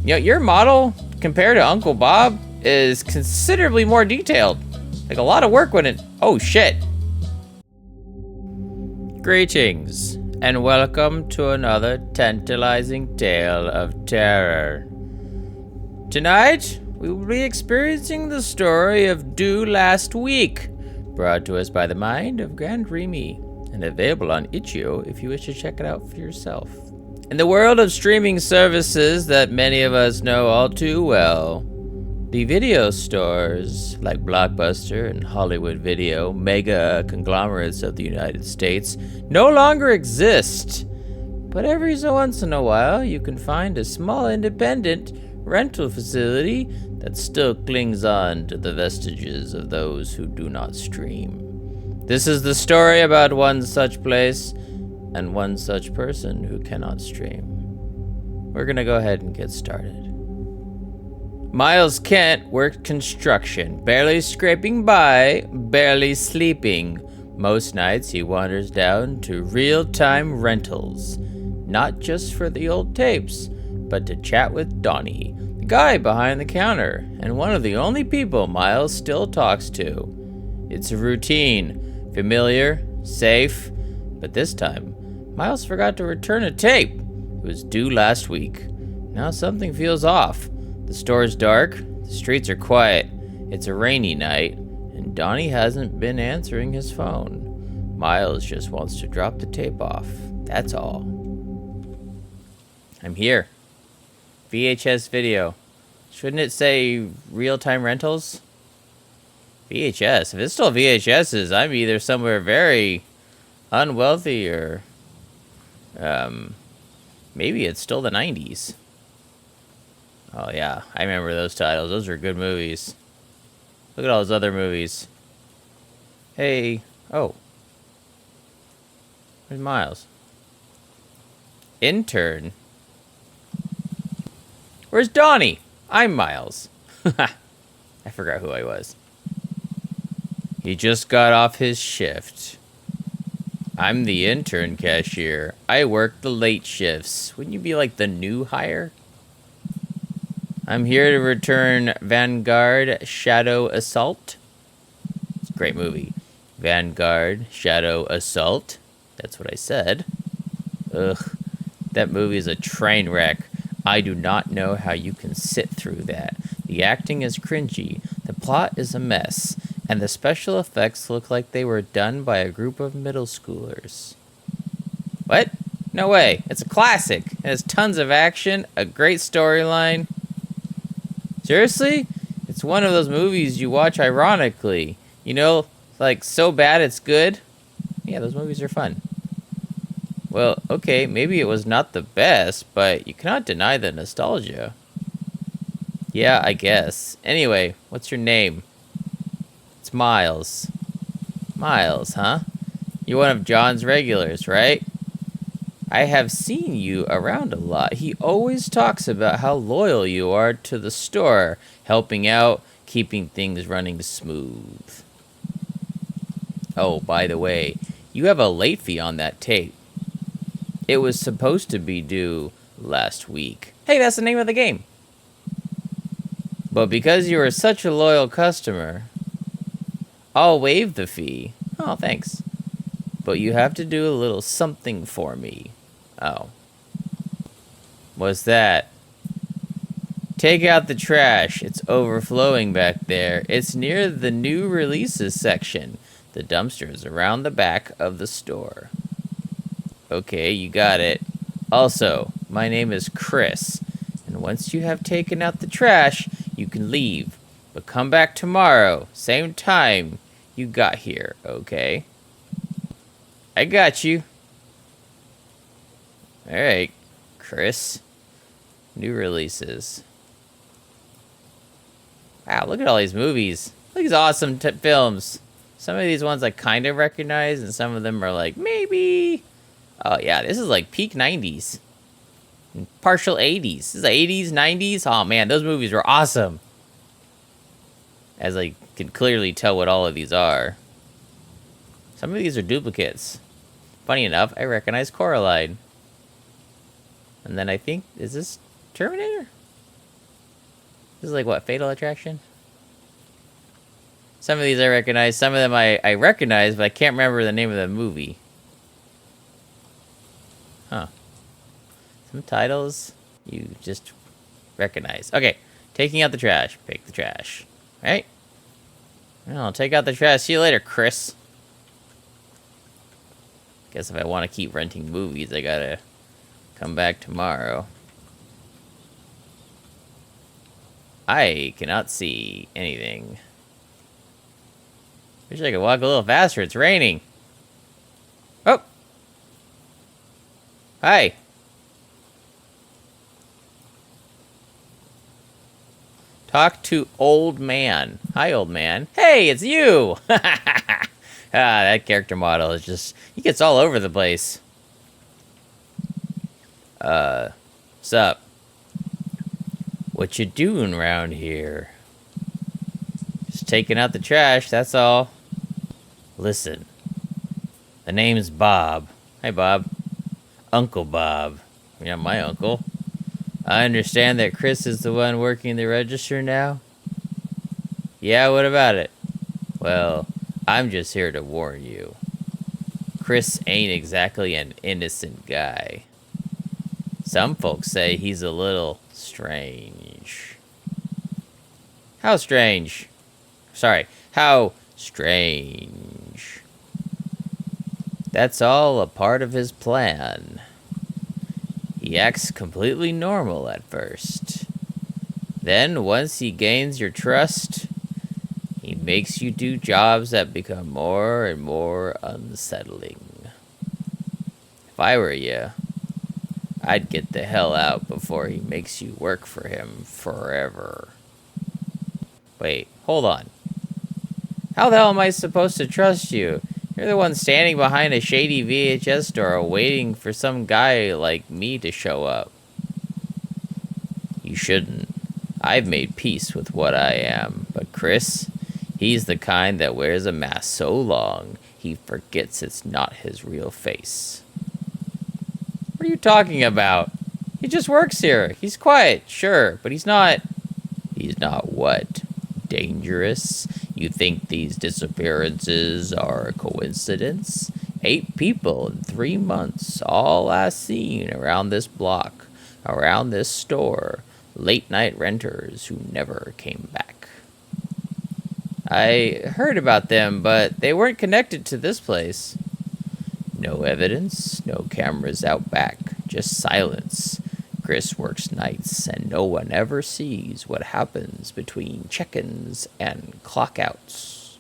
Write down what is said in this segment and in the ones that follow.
You know, your model, compared to Uncle Bob, is considerably more detailed. Like, a lot of work went in. Oh, shit. Greetings, and welcome to another tantalizing tale of terror. Tonight, we will be experiencing the story of Due Last Week, brought to us by the mind of GrantRimi, and available on itch.io if you wish to check it out for yourself. In the world of streaming services that many of us know all too well, the video stores like Blockbuster and Hollywood Video, mega conglomerates of the United States, no longer exist. But every so once in a while, you can find a small independent rental facility that still clings on to the vestiges of those who do not stream. This is the story about one such place and one such person who cannot stream. We're gonna go ahead and get started. Miles Kent worked construction, barely scraping by, barely sleeping. Most nights he wanders down to real-time rentals, not just for the old tapes, but to chat with Donnie, the guy behind the counter, and one of the only people Miles still talks to. It's a routine, familiar, safe, but this time, Miles forgot to return a tape. It was due last week. Now something feels off. The store's dark, the streets are quiet, it's a rainy night, and Donnie hasn't been answering his phone. Miles just wants to drop the tape off, that's all. I'm here. VHS video. Shouldn't it say real-time rentals? VHS. If it's still VHSs, I'm either somewhere very unwealthy or maybe it's still the 90s. Oh yeah, I remember those titles. Those were good movies. Look at all those other movies. Hey, oh. Where's Miles? Intern? Where's Donnie? I'm Miles. I forgot who I was. He just got off his shift. I'm the intern cashier. I work the late shifts. Wouldn't you be like the new hire? I'm here to return Vanguard Shadow Assault. It's a great movie. Vanguard Shadow Assault. That's what I said. Ugh. That movie is a train wreck. I do not know how you can sit through that. The acting is cringy. The plot is a mess. And the special effects look like they were done by a group of middle schoolers. What? No way. It's a classic. It has tons of action, a great storyline. Seriously? It's one of those movies you watch ironically. You know, like so bad it's good? Yeah, those movies are fun. Well, okay, maybe it was not the best, but you cannot deny the nostalgia. Yeah, I guess. Anyway, what's your name? It's Miles. Miles, huh? You're one of John's regulars, right? I have seen you around a lot. He always talks about how loyal you are to the store, helping out, keeping things running smooth. Oh, by the way, you have a late fee on that tape. It was supposed to be due last week. Hey, that's the name of the game. But because you are such a loyal customer, I'll waive the fee. Oh, thanks. But you have to do a little something for me. Oh. What's that? Take out the trash. It's overflowing back there. It's near the new releases section. The dumpster is around the back of the store. Okay, you got it. Also, my name is Chris. And once you have taken out the trash, you can leave. But come back tomorrow, same time you got here, okay? I got you. Alright, Chris. New releases. Wow, look at all these movies. Look at these awesome films. Some of these ones I kind of recognize, and some of them are like, maybe. Oh yeah, this is like peak 90s. And partial 80s. This is the 80s, 90s. Oh man, those movies were awesome. As I can clearly tell what all of these are. Some of these are duplicates. Funny enough, I recognize Coraline. And then I think, is this Terminator? This is like what, Fatal Attraction? Some of these I recognize, some of them I recognize, but I can't remember the name of the movie. Huh. Some titles you just recognize. Okay, taking out the trash. Pick the trash. Right? Well, take out the trash. See you later, Chris. Guess if I want to keep renting movies, I gotta come back tomorrow. I cannot see anything. Wish I could walk a little faster. It's raining. Oh! Hi! Talk to old man. Hi, old man. Hey, it's you! That character model is just... He gets all over the place. Sup? What you doing around here? Just taking out the trash, that's all. Listen. The name's Bob. Hi, Bob. Uncle Bob. You're not my uncle. I understand that Chris is the one working the register now? Yeah, what about it? Well, I'm just here to warn you. Chris ain't exactly an innocent guy. Some folks say he's a little strange. How strange? Sorry, how strange. That's all a part of his plan. He acts completely normal at first. Then, once he gains your trust, he makes you do jobs that become more and more unsettling. If I were you, I'd get the hell out before he makes you work for him forever. Wait, hold on. How the hell am I supposed to trust you? You're the one standing behind a shady VHS store waiting for some guy like me to show up. You shouldn't. I've made peace with what I am, but Chris, he's the kind that wears a mask so long, he forgets it's not his real face. What are you talking about? He just works here. He's quiet, sure, but he's not... He's not what? Dangerous? You think these disappearances are a coincidence? 8 people in 3 months, all last seen around this block, around this store. Late night renters who never came back. I heard about them, but they weren't connected to this place. No evidence, no cameras out back, just silence. Chris works nights, and no one ever sees what happens between check-ins and clock-outs.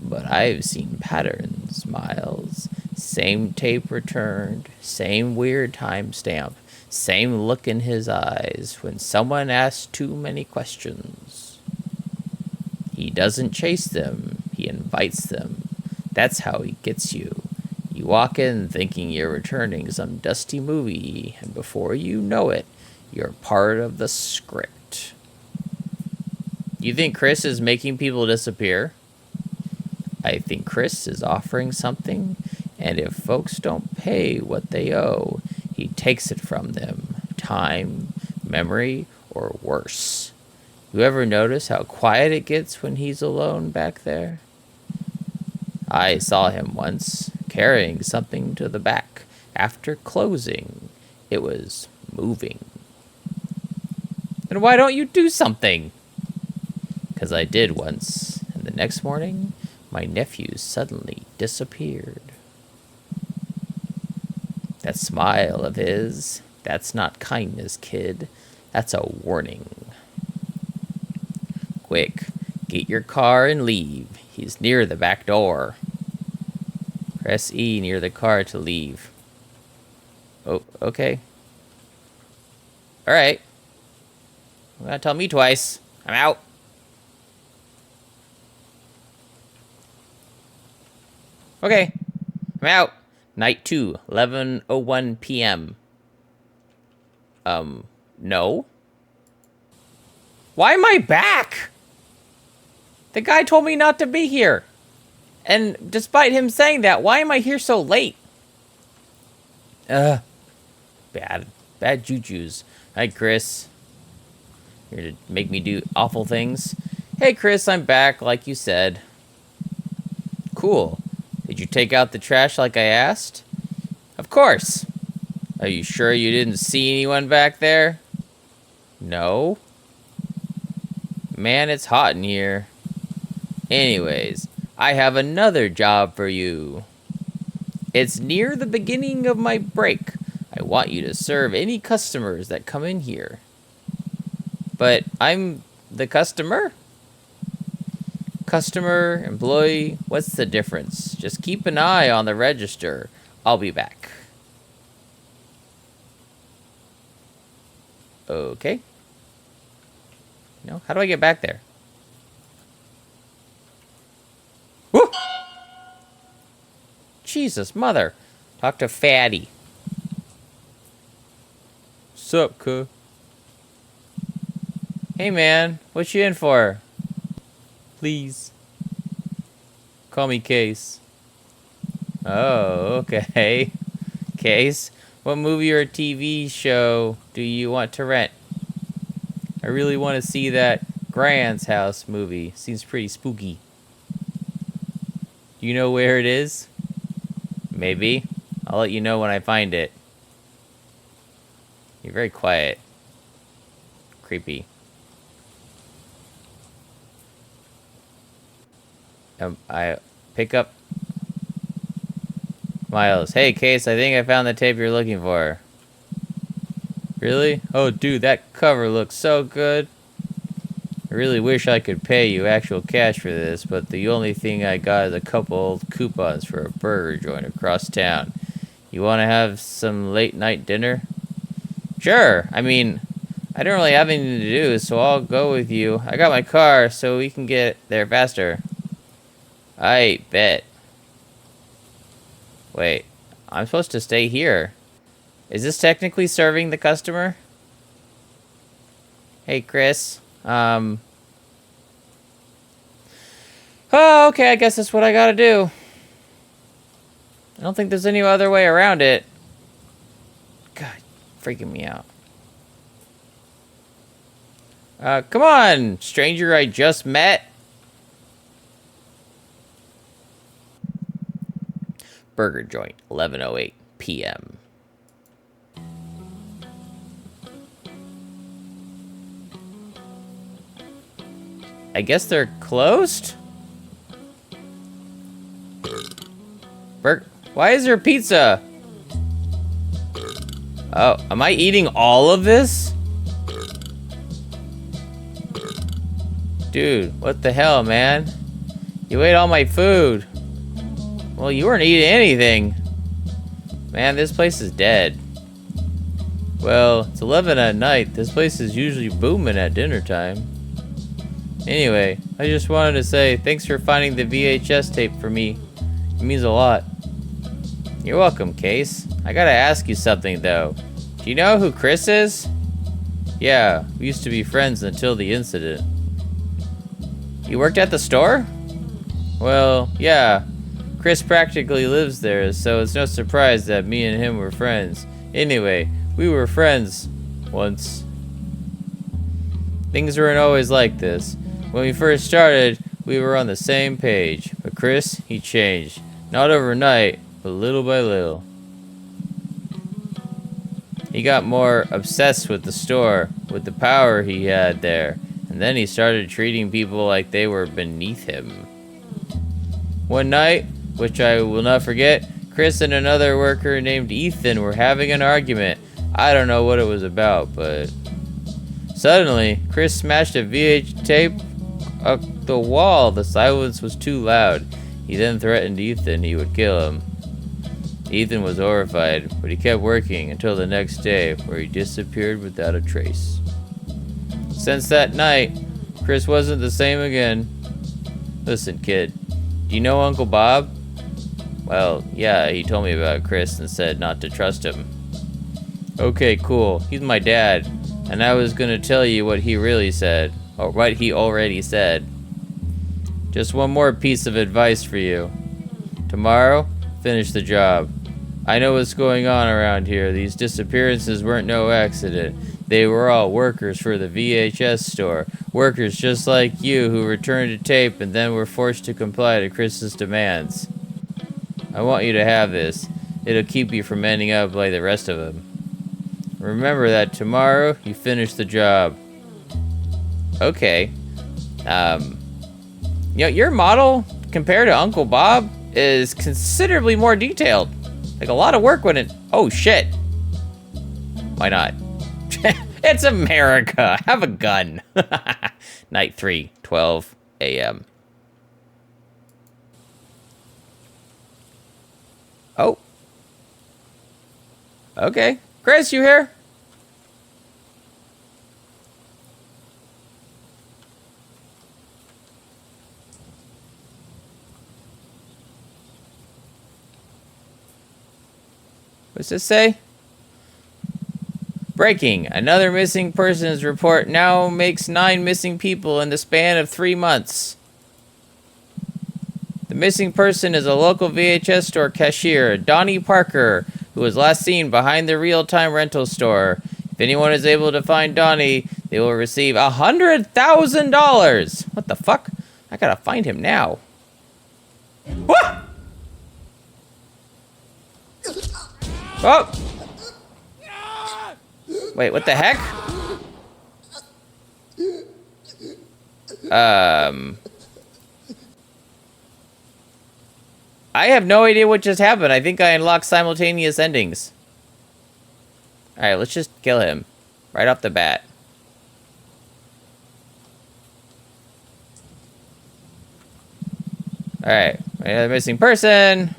But I've seen patterns, Miles. Same tape returned, same weird timestamp, same look in his eyes when someone asks too many questions. He doesn't chase them, he invites them. That's how he gets you. You walk in thinking you're returning some dusty movie, and before you know it, you're part of the script. You think Chris is making people disappear? I think Chris is offering something, and if folks don't pay what they owe, he takes it from them. Time, memory, or worse. You ever notice how quiet it gets when he's alone back there? I saw him once, carrying something to the back. After closing, it was moving. Then why don't you do something? 'Cause I did once, and the next morning, my nephew suddenly disappeared. That smile of his, that's not kindness, kid. That's a warning. Quick, get your car and leave. He's near the back door. Press E near the car to leave. Oh, okay. Alright. You gotta tell me twice. I'm out. Okay. I'm out. Night 2, 11:01 p.m. No. Why am I back? The guy told me not to be here. And despite him saying that, why am I here so late? Bad jujus. Hi, Chris. Here to make me do awful things. Hey, Chris, I'm back, like you said. Cool. Did you take out the trash like I asked? Of course. Are you sure you didn't see anyone back there? No. Man, it's hot in here. Anyways, I have another job for you. It's near the beginning of my break. I want you to serve any customers that come in here. But I'm the customer? Customer, employee, what's the difference? Just keep an eye on the register. I'll be back. Okay. No, how do I get back there? Woo! Jesus, mother. Talk to Fatty. Sup, cuh? Hey, man. What you in for? Please. Call me Case. Oh, okay. Case, what movie or TV show do you want to rent? I really want to see that Grant's House movie. Seems pretty spooky. Do you know where it is? Maybe. I'll let you know when I find it. You're very quiet. Creepy. I pick up Miles. Hey, Case, I think I found the tape you're looking for. Really? Oh, dude, that cover looks so good. I really wish I could pay you actual cash for this, but the only thing I got is a couple old coupons for a burger joint across town. You want to have some late night dinner? Sure. I mean, I don't really have anything to do, so I'll go with you. I got my car, so we can get there faster. I bet. Wait, I'm supposed to stay here. Is this technically serving the customer? Hey, Chris. Oh, okay, I guess that's what I gotta do. I don't think there's any other way around it. God, freaking me out. Come on, stranger I just met. Burger joint, 11:08 p.m. I guess they're closed? Why is there pizza? Oh, am I eating all of this? Dude, what the hell, man? You ate all my food. Well, you weren't eating anything. Man, this place is dead. Well, it's 11 at night. This place is usually booming at dinner time. Anyway, I just wanted to say thanks for finding the VHS tape for me. It means a lot. You're welcome, Case. I gotta ask you something, though. Do you know who Chris is? Yeah, we used to be friends until the incident. You worked at the store? Well, yeah. Chris practically lives there, so it's no surprise that me and him were friends. Anyway, we were friends once. Things weren't always like this. When we first started, we were on the same page. But Chris, he changed. Not overnight, but little by little. He got more obsessed with the store, with the power he had there. And then he started treating people like they were beneath him. One night, which I will not forget, Chris and another worker named Ethan were having an argument. I don't know what it was about, but... Suddenly, Chris smashed a VH tape up the wall. The silence was too loud. He then threatened Ethan he would kill him. Ethan was horrified, but he kept working until the next day, where he disappeared without a trace. Since that night, Chris wasn't the same again. Listen, kid, do you know Uncle Bob? Well, yeah, he told me about Chris and said not to trust him. Okay, cool. He's my dad, and I was gonna tell you what he really said, or what he already said. Just one more piece of advice for you. Tomorrow, finish the job. I know what's going on around here. These disappearances weren't no accident. They were all workers for the VHS store. Workers just like you who returned a tape and then were forced to comply to Chris's demands. I want you to have this. It'll keep you from ending up like the rest of them. Remember that tomorrow you finish the job. Okay. You know, your model compared to Uncle Bob is considerably more detailed. Like a lot of work went in. Oh shit. Why not? It's America. Have a gun. Night 3, 12 a.m. Oh. Okay. Chris, you here? What's this say? Breaking. Another missing persons report now makes 9 missing people in the span of 3 months. The missing person is a local VHS store cashier, Donnie Parker, who was last seen behind the real-time rental store. If anyone is able to find Donnie, they will receive $100,000. What the fuck? I gotta find him now. What? Oh! Wait, what the heck? I have no idea what just happened. I think I unlocked simultaneous endings. Alright, let's just kill him. Right off the bat. Alright, another missing person.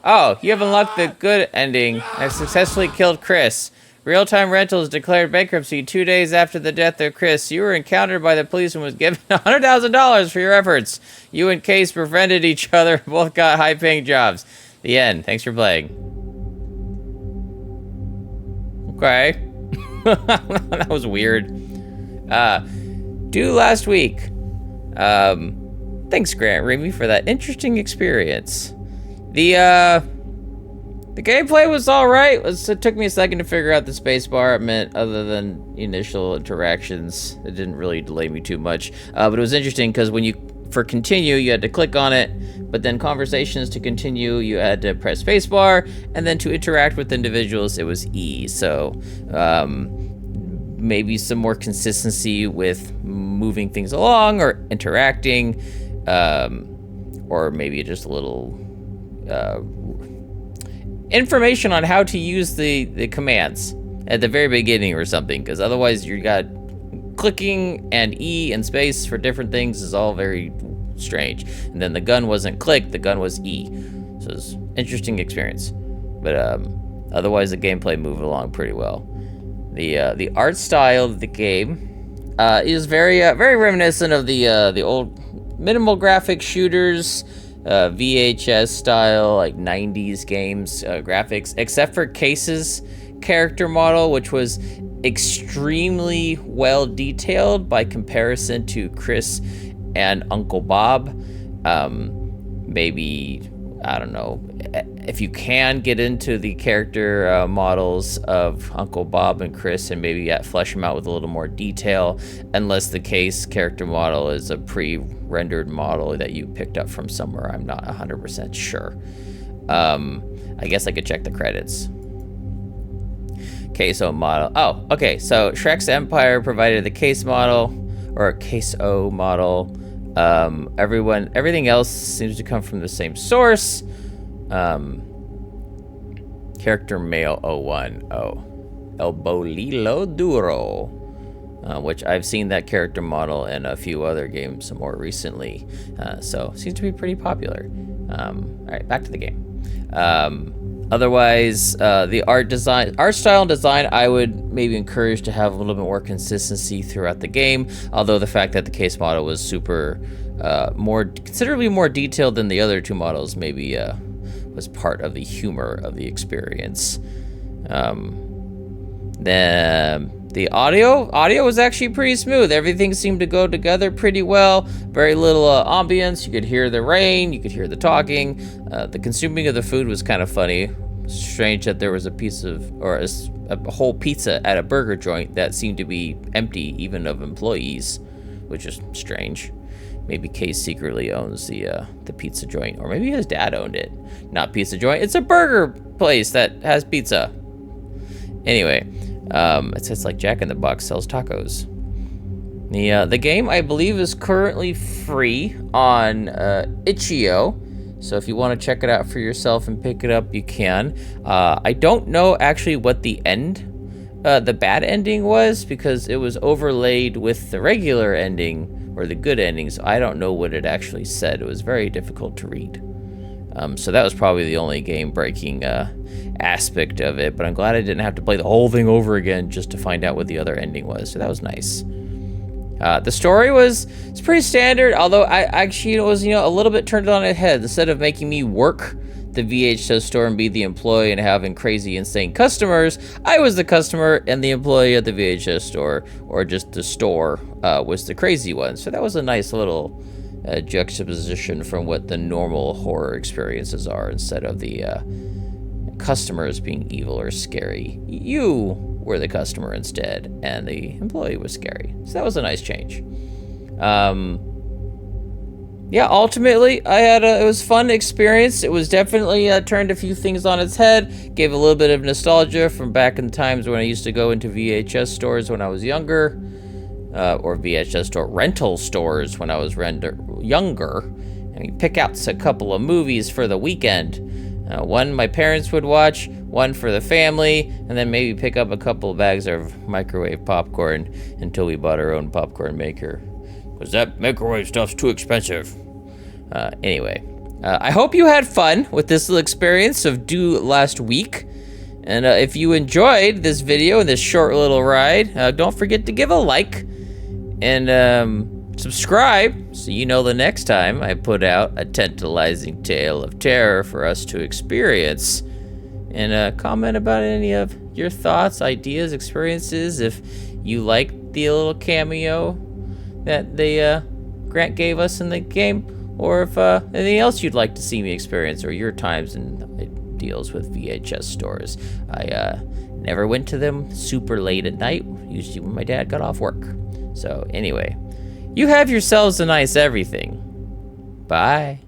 Oh, you have unlocked the good ending. I've successfully killed Chris. Real-Time Rentals declared bankruptcy 2 days after the death of Chris. You were encountered by the police and was given $100,000 for your efforts. You and Case befriended each other and both got high-paying jobs. The end. Thanks for playing. Okay. That was weird. Due last week. Thanks, GrantRimi, for that interesting experience. The gameplay was alright. It took me a second to figure out the spacebar. It meant, other than initial interactions, it didn't really delay me too much. But it was interesting because for continue, you had to click on it, but then conversations to continue, you had to press spacebar, and then to interact with individuals, it was E. So, maybe some more consistency with moving things along or interacting, or maybe just a little information on how to use the commands at the very beginning or something, because otherwise you got clicking and E and space for different things is all very strange. And then the gun wasn't click, the gun was E. So it was an interesting experience. But otherwise the gameplay moved along pretty well. The art style of the game is very reminiscent of the old minimal graphic shooters, VHS style, like 90s games graphics, except for Case's character model, which was extremely well detailed by comparison to Chris and Uncle Bob. Maybe, I don't know, if you can get into the character models of Uncle Bob and Chris and maybe flesh them out with a little more detail, unless the Case character model is a pre-rendered model that you picked up from somewhere. I'm not 100% sure. I guess I could check the credits. Case-O model. Oh, okay, so Shrek's Empire provided the Case model, or Case-O model. Everything else seems to come from the same source. Character male 01. El Bolillo Duro. Which I've seen that character model in a few other games more recently. So seems to be pretty popular. Alright, back to the game. Otherwise, the art style and design, I would maybe encourage to have a little bit more consistency throughout the game. Although the fact that the Case model was considerably more detailed than the other two models, maybe was part of the humor of the experience. The audio was actually pretty smooth. Everything seemed to go together pretty well. Very little ambience. You could hear the rain. You could hear the talking. The consuming of the food was kind of funny. Strange that there was a whole pizza at a burger joint that seemed to be empty, even of employees, which is strange. Maybe Case secretly owns the pizza joint, or maybe his dad owned it. Not pizza joint. It's a burger place that has pizza. Anyway, it says like Jack in the Box sells tacos. The game, I believe, is currently free on itch.io. So if you want to check it out for yourself and pick it up, you can. I don't know actually what the bad ending was, because it was overlaid with the regular ending, or the good ending, so I don't know what it actually said. It was very difficult to read. So that was probably the only game-breaking aspect of it, but I'm glad I didn't have to play the whole thing over again just to find out what the other ending was, so that was nice. The story it's pretty standard, although I actually was, a little bit turned on its head. Instead of making me work the VHS store and be the employee and having crazy, insane customers, I was the customer and the employee at the VHS store, or just the store was the crazy one. So that was a nice little juxtaposition from what the normal horror experiences are, instead of the customers being evil or scary. You were the customer instead, and the employee was scary. So that was a nice change. Yeah, ultimately, it was a fun experience. It was definitely turned a few things on its head, gave a little bit of nostalgia from back in times when I used to go into VHS stores when I was younger, or VHS store rental stores when I was younger, and you pick out a couple of movies for the weekend. One my parents would watch, one for the family, and then maybe pick up a couple of bags of microwave popcorn until we bought our own popcorn maker, because that microwave stuff's too expensive. Anyway, I hope you had fun with this little experience of Do Last Week. And if you enjoyed this video and this short little ride, don't forget to give a like and subscribe so you know the next time I put out a tantalizing tale of terror for us to experience. And comment about any of your thoughts, ideas, experiences. If you liked the little cameo that Grant gave us in the game, or if anything else you'd like to see me experience, or your times and deals with VHS stores. I never went to them super late at night, usually when my dad got off work. So anyway, you have yourselves a nice everything. Bye.